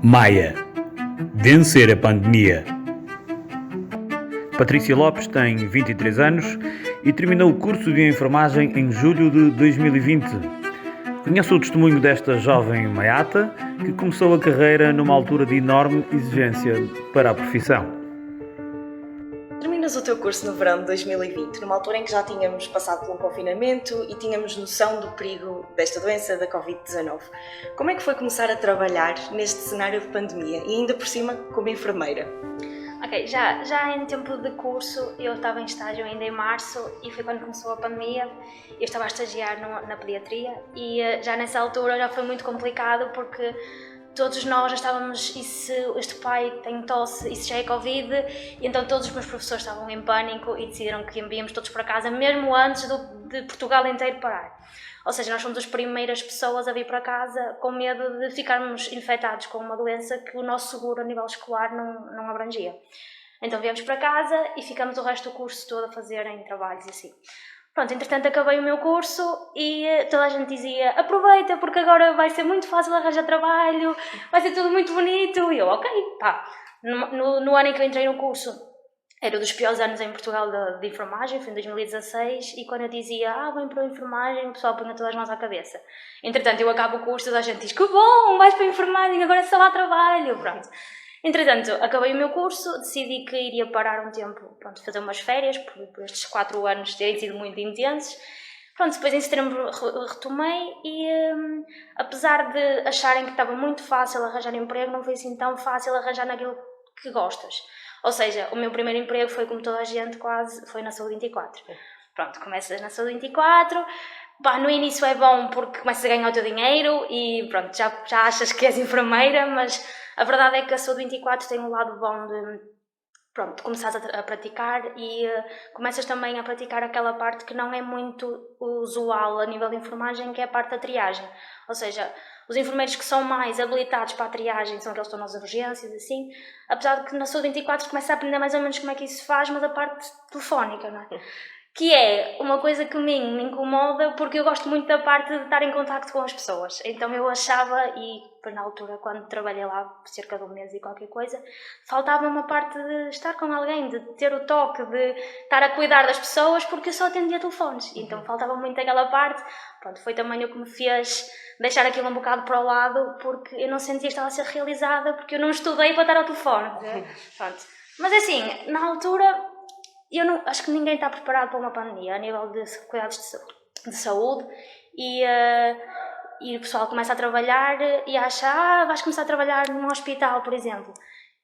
Maia. Vencer a pandemia. Patrícia Lopes tem 23 anos e terminou o curso de enfermagem em julho de 2020. Conheço o testemunho desta jovem maiata que começou a carreira numa altura de enorme exigência para a profissão. Terminas o teu curso no verão de 2020, numa altura em que já tínhamos passado por um confinamento e tínhamos noção do perigo desta doença, da Covid-19. Como é que foi começar a trabalhar neste cenário de pandemia e ainda por cima como enfermeira? Ok, já em tempo de curso, eu estava em estágio ainda em março e foi quando começou a pandemia. Eu estava a estagiar na pediatria e já nessa altura já foi muito complicado porque todos nós já estávamos, e se este pai tem tosse, isso já é Covid, e então todos os meus professores estavam em pânico e decidiram que enviamos todos para casa, mesmo antes de Portugal inteiro parar. Ou seja, nós fomos as primeiras pessoas a vir para casa com medo de ficarmos infectados com uma doença que o nosso seguro a nível escolar não abrangia. Então viemos para casa e ficamos o resto do curso todo a fazer em trabalhos e assim. Pronto, entretanto acabei o meu curso e toda a gente dizia: aproveita porque agora vai ser muito fácil arranjar trabalho, vai ser tudo muito bonito. E eu, ok, pá. No ano em que eu entrei no curso, era um dos piores anos em Portugal de enfermagem, foi em 2016, e quando eu dizia, vem para a enfermagem, o pessoal punha todas as mãos à cabeça. Entretanto, eu acabo o curso e toda a gente diz, que bom, vais para a enfermagem, agora só há trabalho, pronto. Entretanto, acabei o meu curso, decidi que iria parar um tempo, pronto, fazer umas férias, por estes 4 anos terem sido muito intensos. Pronto, depois em setembro retomei e, apesar de acharem que estava muito fácil arranjar emprego, não foi assim tão fácil arranjar naquilo que gostas. Ou seja, o meu primeiro emprego foi, como toda a gente quase, foi na Saúde 24. Pronto, começas na Saúde 24, no início é bom porque começas a ganhar o teu dinheiro e pronto, já achas que és enfermeira, mas a verdade é que a Saúde 24 tem um lado bom de começares a praticar e começas também a praticar aquela parte que não é muito usual a nível de enfermagem, que é a parte da triagem. Ou seja, os enfermeiros que são mais habilitados para a triagem são aqueles que estão nas urgências, assim, apesar de que na Saúde 24 começa a aprender mais ou menos como é que isso se faz, mas a parte telefónica, não é? Que é uma coisa que me incomoda porque eu gosto muito da parte de estar em contacto com as pessoas. Então eu achava, e na altura quando trabalhei lá cerca de um mês e qualquer coisa, faltava uma parte de estar com alguém, de ter o toque, de estar a cuidar das pessoas, porque eu só atendia telefones. Então faltava muito aquela parte. Pronto, foi também o que me fez deixar aquilo um bocado para o lado, porque eu não sentia que estava a ser realizada, porque eu não estudei para estar ao telefone. Pronto. Mas assim, na altura, acho que ninguém está preparado para uma pandemia a nível de cuidados de saúde e o pessoal começa a trabalhar e acha, vais começar a trabalhar num hospital, por exemplo.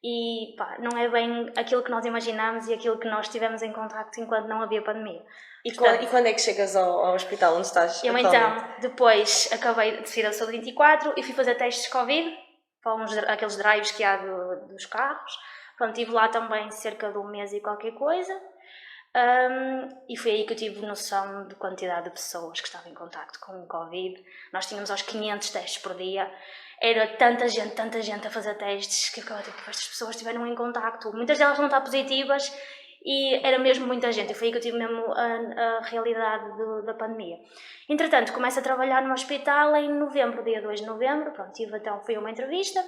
E não é bem aquilo que nós imaginamos e aquilo que nós tivemos em contacto enquanto não havia pandemia. E quando é que chegas ao hospital onde estás eu atualmente? Então, depois acabei de sair da Saúde 24 e fui fazer testes de Covid, para aqueles drives que há dos carros. Pronto, estive lá também cerca de um mês e qualquer coisa. E foi aí que eu tive noção de quantidade de pessoas que estavam em contacto com o Covid. Nós tínhamos aos 500 testes por dia. Era tanta gente a fazer testes que estas pessoas estiveram em contacto. Muitas delas não estavam positivas e era mesmo muita gente. E foi aí que eu tive mesmo a realidade da pandemia. Entretanto, começo a trabalhar no hospital em novembro, dia 2 de novembro. Pronto, fui a uma entrevista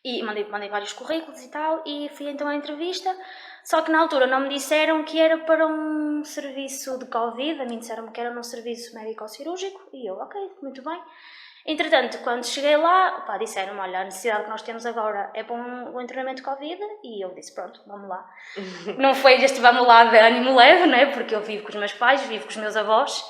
e mandei vários currículos e tal, e fui então à entrevista, só que na altura não me disseram que era para um serviço de Covid, a mim disseram-me que era num serviço médico-cirúrgico, e eu, ok, muito bem. Entretanto, quando cheguei lá, disseram-me, olha, a necessidade que nós temos agora é para um treinamento de Covid, e eu disse, pronto, vamos lá. Não foi este vamos lá de ânimo leve, né? Porque eu vivo com os meus pais, vivo com os meus avós,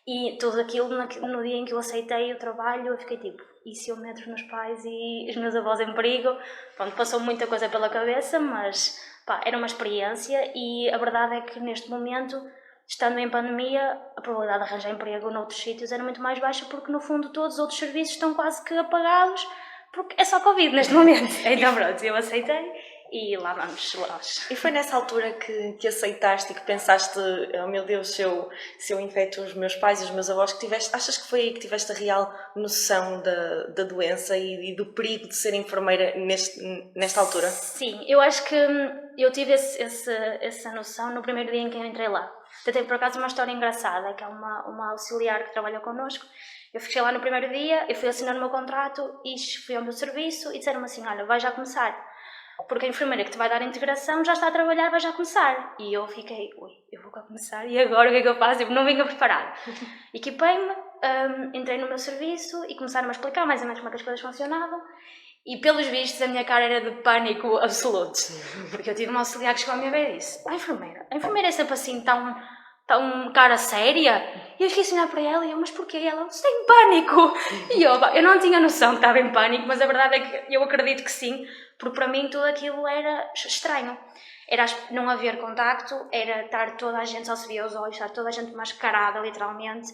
e tudo aquilo, no dia em que eu aceitei o trabalho, eu fiquei tipo, e se eu meto os meus pais e os meus avós em perigo? Pronto, passou muita coisa pela cabeça, mas era uma experiência e a verdade é que neste momento, estando em pandemia, a probabilidade de arranjar emprego noutros sítios era muito mais baixa porque no fundo todos os outros serviços estão quase que apagados porque é só Covid neste momento. Então pronto, eu aceitei e lá vamos nós. E foi nessa altura que aceitaste e que pensaste, oh meu Deus, se eu infecto os meus pais e os meus avós, achas que foi aí que tiveste a real noção da doença e do perigo de ser enfermeira nesta altura? Sim, eu acho que eu tive essa noção no primeiro dia em que eu entrei lá. Até teve por acaso uma história engraçada, que é uma auxiliar que trabalha connosco, Eu fiquei lá no primeiro dia, eu fui assinar o meu contrato e fui ao meu serviço e disseram-me assim, olha, vai já começar. Porque a enfermeira que te vai dar a integração já está a trabalhar, vai já começar. E eu fiquei, ui, eu vou cá começar e agora o que é que eu faço? Eu não vinha preparada. Equipei-me, entrei no meu serviço e começaram a explicar mais ou menos como é que as coisas funcionavam. E pelos vistos a minha cara era de pânico absoluto. Porque eu tive uma auxiliar que chegou à minha beira e disse, a enfermeira é sempre assim tão cara séria. E eu fiquei assim a olhar para ela e eu, mas porquê? E ela, você tem pânico? E eu não tinha noção que estava em pânico, mas a verdade é que eu acredito que sim, porque para mim tudo aquilo era estranho. Era não haver contacto, era estar toda a gente, só se via os olhos, estar toda a gente mascarada, literalmente.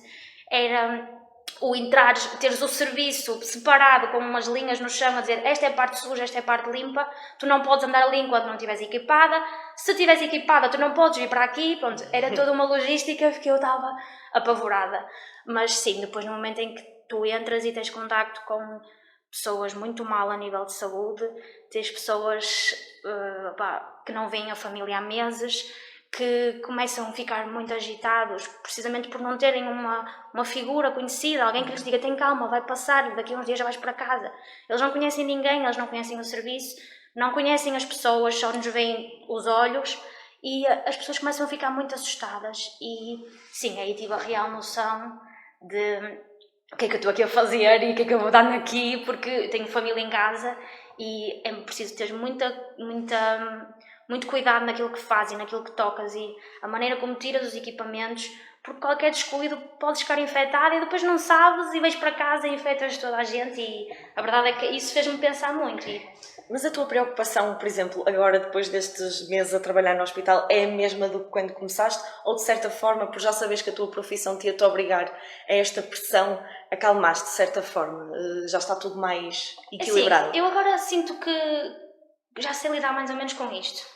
Era o entrar, teres o serviço separado com umas linhas no chão a dizer esta é a parte suja, esta é a parte limpa, tu não podes andar ali enquanto não estiveres equipada, se estiveres equipada tu não podes vir para aqui, pronto, era toda uma logística que eu estava apavorada. Mas sim, depois no momento em que tu entras e tens contacto com pessoas muito mal a nível de saúde, tens pessoas que não veem a família há meses, que começam a ficar muito agitados, precisamente por não terem uma figura conhecida, alguém que lhes diga, tem calma, vai passar, daqui a uns dias já vais para casa. Eles não conhecem ninguém, eles não conhecem o serviço, não conhecem as pessoas, só nos veem os olhos, e as pessoas começam a ficar muito assustadas. E sim, aí tive a real noção de o que é que eu estou aqui a fazer e o que é que eu vou dar aqui, porque tenho família em casa e é preciso ter muito cuidado naquilo que fazes e naquilo que tocas e a maneira como tiras os equipamentos, porque qualquer descuido podes ficar infectado e depois não sabes e vais para casa e infectas toda a gente, e a verdade é que isso fez-me pensar muito. Mas a tua preocupação, por exemplo, agora depois destes meses a trabalhar no hospital, é a mesma do que quando começaste? Ou de certa forma, por já saberes que a tua profissão te ia-te obrigar a esta pressão, acalmaste de certa forma? Já está tudo mais equilibrado? Assim, eu agora sinto que já sei lidar mais ou menos com isto.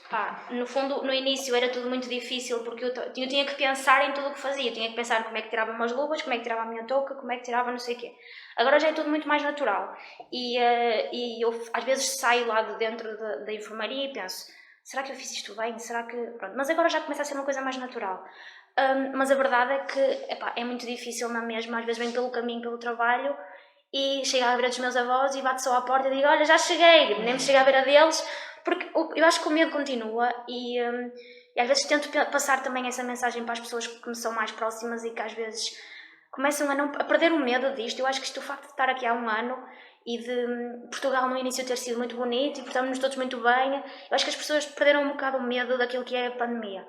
No fundo, no início era tudo muito difícil porque eu tinha que pensar em tudo o que fazia. Eu tinha que pensar como é que tirava umas luvas, como é que tirava a minha touca, como é que tirava não sei o quê. Agora já é tudo muito mais natural. E eu às vezes saio lá de dentro da enfermaria e penso, será que eu fiz isto bem? Será que... Pronto. Mas agora já começa a ser uma coisa mais natural. Mas a verdade é que é muito difícil na mesma. Às vezes venho pelo caminho, pelo trabalho, e chego à beira dos meus avós e bato só à porta e digo, olha, já cheguei, nem me chego à beira deles, porque eu acho que o medo continua e às vezes tento passar também essa mensagem para as pessoas que me são mais próximas e que às vezes começam a perder o medo disto. Eu acho que isto, o facto de estar aqui há um ano e de Portugal no início ter sido muito bonito e portamos-nos todos muito bem, eu acho que as pessoas perderam um bocado o medo daquilo que é a pandemia.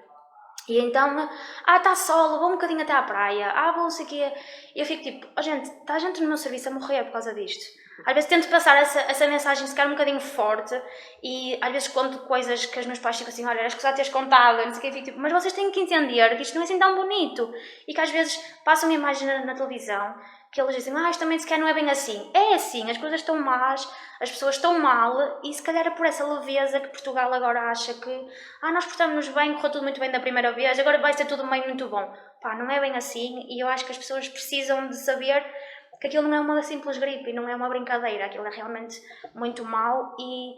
E então, está sol, vou um bocadinho até à praia, vou não sei o quê. E eu fico tipo, gente, está gente no meu serviço a morrer por causa disto. Às vezes tento passar essa mensagem, se calhar um bocadinho forte, e às vezes conto coisas que os meus pais ficam assim, olha, acho que já teres contado, não sei o quê, eu fico tipo, mas vocês têm que entender que isto não é assim tão bonito. E que às vezes passam imagens na televisão, que eles dizem, isto também sequer não é bem assim. É assim, as coisas estão más, as pessoas estão mal, e se calhar é por essa leveza que Portugal agora acha que nós portamos-nos bem, correu tudo muito bem da primeira vez, agora vai ser tudo bem muito bom. Não é bem assim, e eu acho que as pessoas precisam de saber que aquilo não é uma simples gripe, não é uma brincadeira, aquilo é realmente muito mau e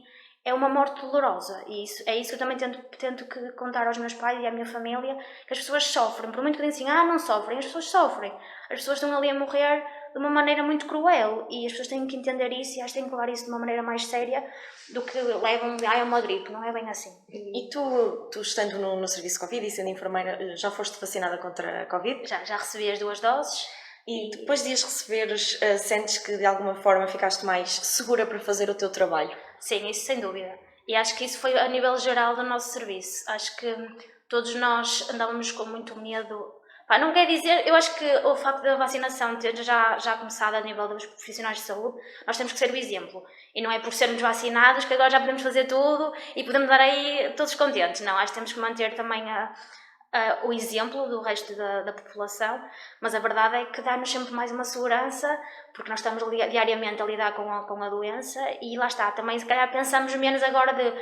é uma morte dolorosa. E é isso que eu também tento contar aos meus pais e à minha família, que as pessoas sofrem, por muito que dizem assim, não sofrem, as pessoas sofrem. As pessoas estão ali a morrer de uma maneira muito cruel e as pessoas têm que entender isso e acho que têm que levar isso de uma maneira mais séria do que levam, é uma gripe, não é bem assim. E tu estando no serviço Covid e sendo enfermeira, já foste vacinada contra a Covid? Já recebi as 2 doses. E depois de as receberes, sentes que de alguma forma ficaste mais segura para fazer o teu trabalho? Sim, isso sem dúvida. E acho que isso foi a nível geral do nosso serviço. Acho que todos nós andávamos com muito medo. Não quer dizer, eu acho que o facto da vacinação ter já começado a nível dos profissionais de saúde, nós temos que ser o exemplo. E não é por sermos vacinados que agora já podemos fazer tudo e podemos dar aí todos contentes. Não, acho que temos que manter também o exemplo do resto da população, mas a verdade é que dá-nos sempre mais uma segurança, porque nós estamos diariamente a lidar com a doença e lá está, também se calhar pensamos menos agora de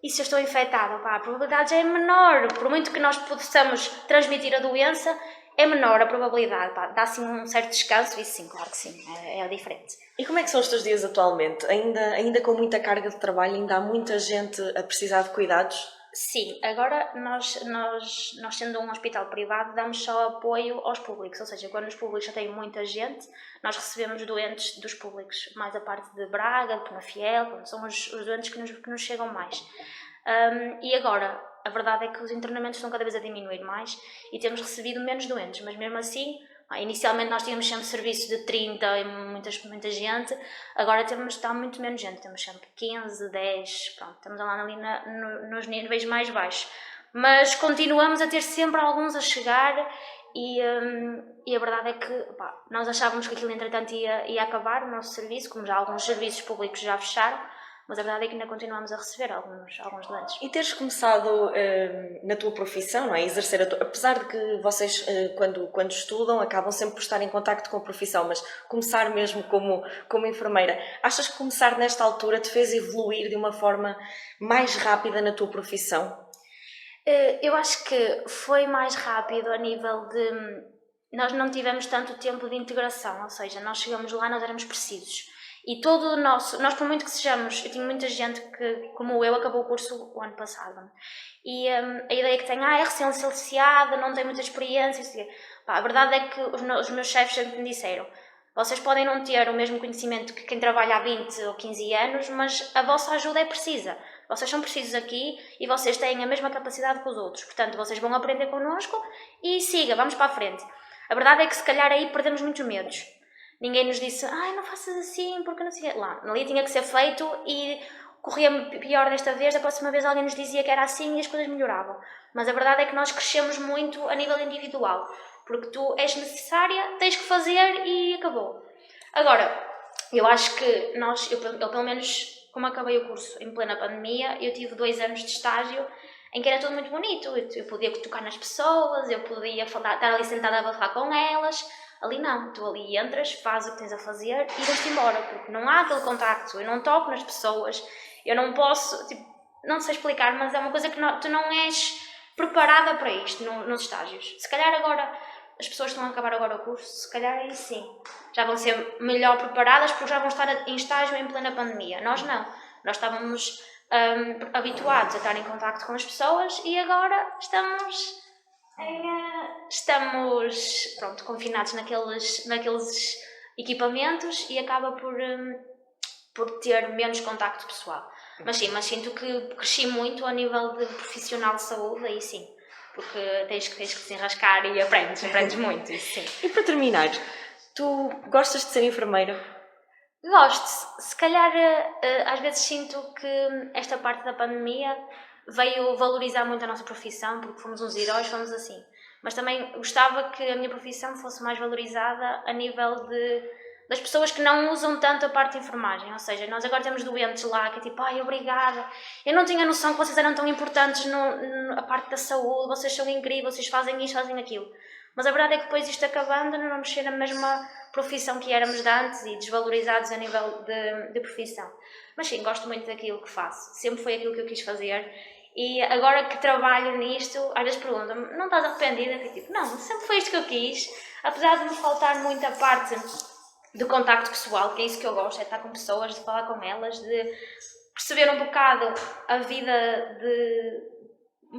e se eu estou infectada, a probabilidade já é menor, por muito que nós possamos transmitir a doença, é menor a probabilidade, dá assim um certo descanso, e sim, claro que sim, é diferente. E como é que são os teus dias atualmente? Ainda com muita carga de trabalho, ainda há muita gente a precisar de cuidados? Sim, agora nós sendo um hospital privado, damos só apoio aos públicos, ou seja, quando os públicos já têm muita gente, nós recebemos doentes dos públicos, mais a parte de Braga, de Penafiel, são os doentes que nos chegam mais. E agora, a verdade é que os internamentos estão cada vez a diminuir mais e temos recebido menos doentes, mas mesmo assim, inicialmente nós tínhamos sempre serviço de 30 e muita gente, agora está muito menos gente, temos sempre 15, 10, pronto, estamos lá ali nos níveis mais baixos. Mas continuamos a ter sempre alguns a chegar e a verdade é que nós achávamos que aquilo entretanto ia acabar, o nosso serviço, como já alguns serviços públicos já fecharam, mas a verdade é que ainda continuamos a receber alguns doentes. E teres começado na tua profissão, não é? Exercer apesar de que vocês, quando estudam, acabam sempre por estar em contacto com a profissão, mas começar mesmo como enfermeira, achas que começar nesta altura te fez evoluir de uma forma mais rápida na tua profissão? Eu acho que foi mais rápido a nível de... Nós não tivemos tanto tempo de integração, ou seja, nós chegamos lá, nós éramos precisos. E todo o nosso... Nós, por muito que sejamos... Eu tinha muita gente que, como eu, acabou o curso o ano passado. E a ideia que tem, é recém-licenciada, não tem muita experiência. A verdade é que os meus chefes sempre me disseram, vocês podem não ter o mesmo conhecimento que quem trabalha há 20 ou 15 anos, mas a vossa ajuda é precisa. Vocês são precisos aqui e vocês têm a mesma capacidade que os outros. Portanto, vocês vão aprender connosco e siga, vamos para a frente. A verdade é que se calhar aí perdemos muitos medos. Ninguém nos disse, não faças assim, porque não sei. Lá, ali tinha que ser feito e corria pior desta vez, da próxima vez alguém nos dizia que era assim e as coisas melhoravam. Mas a verdade é que nós crescemos muito a nível individual, porque tu és necessária, tens que fazer e acabou. Agora, eu acho que eu pelo menos, como acabei o curso em plena pandemia, eu tive 2 anos de estágio em que era tudo muito bonito. Eu podia tocar nas pessoas, eu podia estar ali sentada a falar com elas. Ali não, tu ali entras, fazes o que tens a fazer e vais-te embora, porque não há aquele contacto, eu não toco nas pessoas, eu não posso, não sei explicar, mas é uma coisa que tu não és preparada para isto nos estágios. Se calhar agora, as pessoas que estão a acabar agora o curso, se calhar aí sim, já vão ser melhor preparadas porque já vão estar em estágio em plena pandemia. Nós não, nós estávamos habituados a estar em contacto com as pessoas e agora estamos confinados naqueles equipamentos e acaba por ter menos contacto pessoal. Mas sinto que cresci muito a nível de profissional de saúde, aí sim, porque tens que se enrascar e aprendes muito, isso sim. E para terminar, tu gostas de ser enfermeira? Gosto. Se calhar às vezes sinto que esta parte da pandemia veio valorizar muito a nossa profissão, porque fomos uns heróis, fomos assim. Mas também gostava que a minha profissão fosse mais valorizada a nível das pessoas que não usam tanto a parte de enfermagem. Ou seja, nós agora temos doentes lá que é tipo, obrigada. Eu não tinha noção que vocês eram tão importantes na parte da saúde, vocês são incríveis, vocês fazem isto, fazem aquilo. Mas a verdade é que depois isto acabando, não vamos ser a mesma profissão que éramos de antes e desvalorizados a nível de profissão. Mas sim, gosto muito daquilo que faço. Sempre foi aquilo que eu quis fazer. E agora que trabalho nisto, às vezes perguntam-me, não estás arrependida? Eu tipo, não, sempre foi isto que eu quis. Apesar de me faltar muita parte do contacto pessoal, que é isso que eu gosto, é estar com pessoas, de falar com elas, de perceber um bocado a vida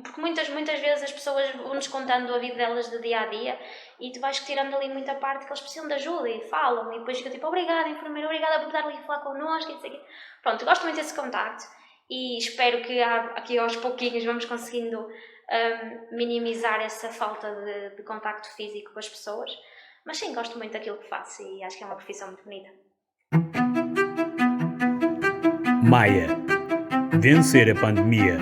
porque muitas vezes as pessoas vão-nos contando a vida delas de dia a dia e tu vais tirando ali muita parte que eles precisam de ajuda e falam e depois fica tipo, obrigada enfermeira, obrigada por estar ali a falar connosco e isso. Pronto, gosto muito desse contacto e espero que aqui aos pouquinhos vamos conseguindo minimizar essa falta de contacto físico com as pessoas, mas sim, gosto muito daquilo que faço e acho que é uma profissão muito bonita. Maia. Vencer a pandemia.